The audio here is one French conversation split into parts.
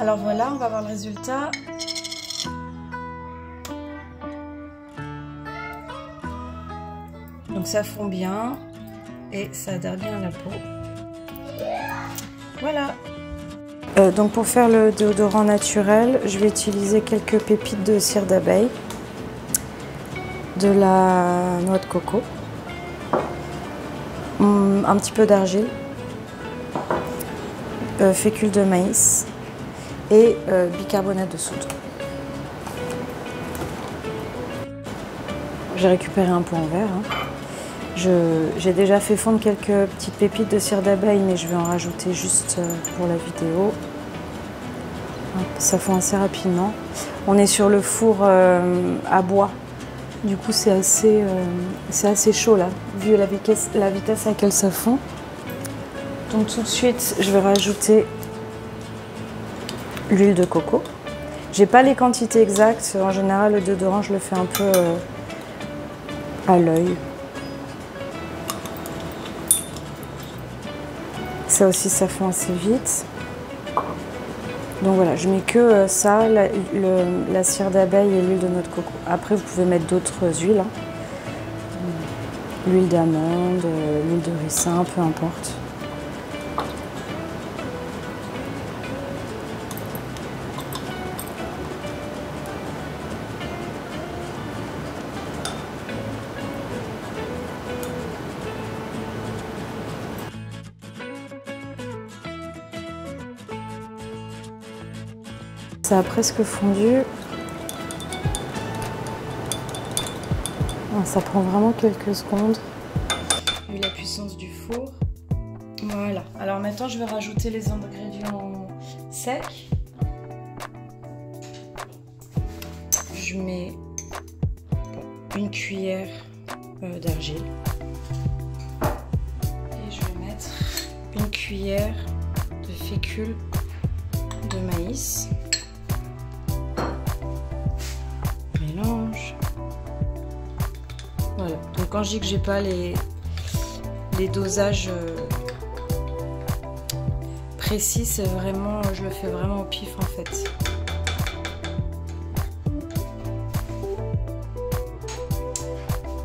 Alors voilà, on va voir le résultat. Donc ça fond bien et ça adhère bien à la peau. Voilà. Donc pour faire le déodorant naturel, je vais utiliser quelques pépites de cire d'abeille, de la noix de coco, un petit peu d'argile, fécule de maïs et bicarbonate de soude. J'ai récupéré un pot en verre. J'ai déjà fait fondre quelques petites pépites de cire d'abeille, mais je vais en rajouter juste pour la vidéo. Ça fond assez rapidement. On est sur le four à bois. Du coup, c'est assez chaud là, vu la vitesse à laquelle ça fond. Donc tout de suite, je vais rajouter l'huile de coco. J'ai pas les quantités exactes. En général, le déodorant, je le fais un peu à l'œil. Ça aussi, ça fond assez vite. Donc voilà, je mets que ça, la cire d'abeille et l'huile de noix de coco. Après, vous pouvez mettre d'autres huiles. Hein. L'huile d'amande, l'huile de ricin, peu importe. Ça a presque fondu. Ça prend vraiment quelques secondes. Vu la puissance du four. Voilà. Alors maintenant, je vais rajouter les ingrédients secs. Je mets une cuillère d'argile. Et je vais mettre une cuillère de fécule de maïs. Mélange. Voilà. Donc quand je dis que j'ai pas les dosages précis, c'est vraiment, je le fais vraiment au pif en fait.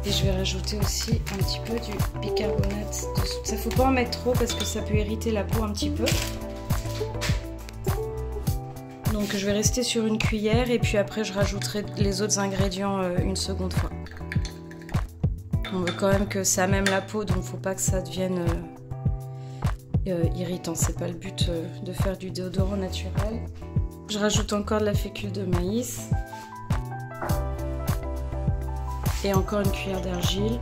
Et je vais rajouter aussi un petit peu du bicarbonate de soude. Ça faut pas en mettre trop parce que ça peut irriter la peau un petit peu. Donc je vais rester sur une cuillère et puis après je rajouterai les autres ingrédients une seconde fois. On veut quand même que ça même la peau, donc faut pas que ça devienne irritant. C'est pas le but de faire du déodorant naturel. Je rajoute encore de la fécule de maïs. Et encore une cuillère d'argile.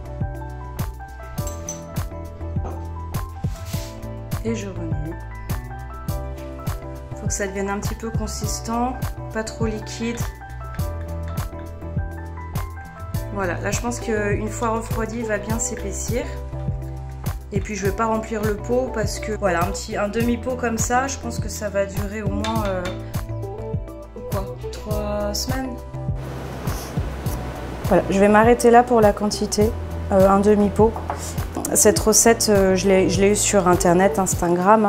Et je remue. Faut que ça devienne un petit peu consistant, pas trop liquide. Voilà, là je pense qu'une fois refroidi, il va bien s'épaissir. Et puis je vais pas remplir le pot parce que voilà, un demi-pot comme ça, je pense que ça va durer au moins 3 semaines. Voilà, je vais m'arrêter là pour la quantité, un demi-pot. Cette recette, je l'ai eue sur internet, Instagram,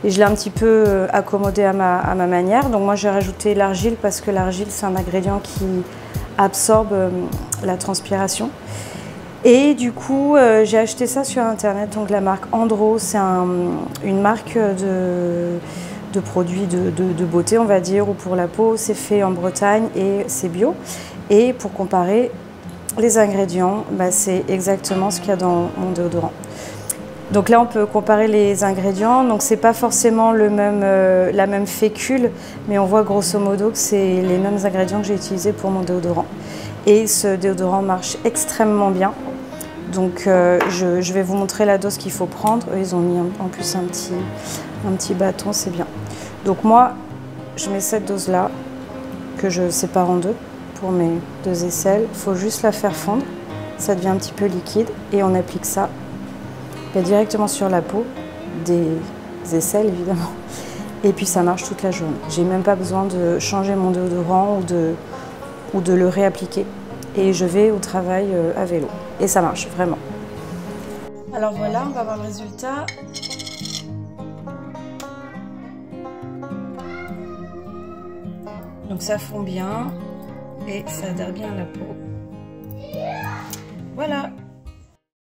et je l'ai un petit peu accommodée à ma manière. Donc moi j'ai rajouté l'argile parce que l'argile c'est un ingrédient qui absorbe la transpiration. Et du coup, j'ai acheté ça sur internet, donc la marque Andro, c'est une marque de produits de beauté, on va dire, ou pour la peau. C'est fait en Bretagne et c'est bio. Et pour comparer les ingrédients, c'est exactement ce qu'il y a dans mon déodorant. Donc là, on peut comparer les ingrédients. Donc c'est pas forcément la même fécule, mais on voit grosso modo que c'est les mêmes ingrédients que j'ai utilisés pour mon déodorant. Et ce déodorant marche extrêmement bien. Donc je vais vous montrer la dose qu'il faut prendre. Eux, ils ont mis en plus un petit bâton, c'est bien. Donc moi, je mets cette dose-là, que je sépare en deux pour mes 2 aisselles. Il faut juste la faire fondre. Ça devient un petit peu liquide et on applique ça directement sur la peau des aisselles évidemment, et puis ça marche toute la journée. J'ai même pas besoin de changer mon déodorant ou de le réappliquer, et je vais au travail à vélo et ça marche vraiment. Alors voilà, on va voir le résultat. Donc ça fond bien et ça adhère bien à la peau. Voilà.